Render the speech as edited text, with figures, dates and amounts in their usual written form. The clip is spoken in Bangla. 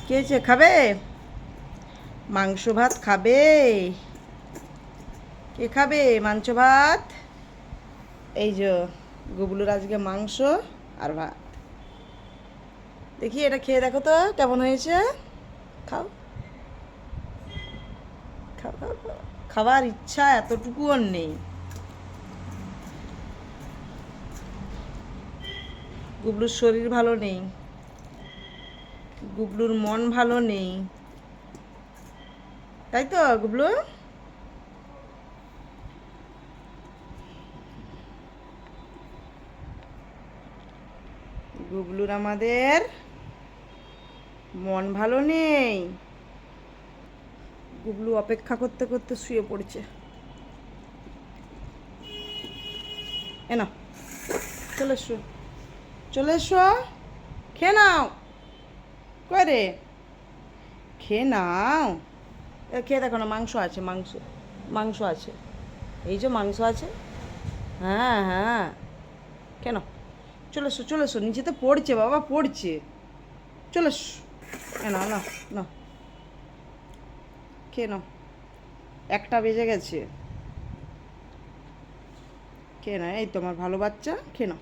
কে হয়েছে, খাবে? মাংস ভাত খাবে? কে খাবে মাংস ভাত? এই যে গুবলুর আজকে মাংস আর ভাত। দেখি এটা খেয়ে দেখো তো কেমন হয়েছে। খাও খাও খাও খাও। খাবার ইচ্ছা এতটুকুও নেই। গুবলুর শরীর ভালো নেই, গুবলুর মন ভালো নেই, তাই তো গুবলু? গুবলুর আমাদের মন ভালো নেই। গুবলু অপেক্ষা করতে করতে শুয়ে পড়েছে। এ না, চলে এসো, চলে এসো, খেয়ে নাও। করে খেয়ে নাও। খেয়ে দেখো না, মাংস আছে, মাংস মাংস আছে, এই যে মাংস আছে। হ্যাঁ হ্যাঁ, কেন? চলে এসো, চলে এসো, নিচেতে পড়ছে বাবা, পড়ছে। চলে এসো, না না না, খেয়ে নাও। 1টা বেজে গেছে। খেয়ে নাও, এই তোমার ভালো বাচ্চা, খেয়ে নাও।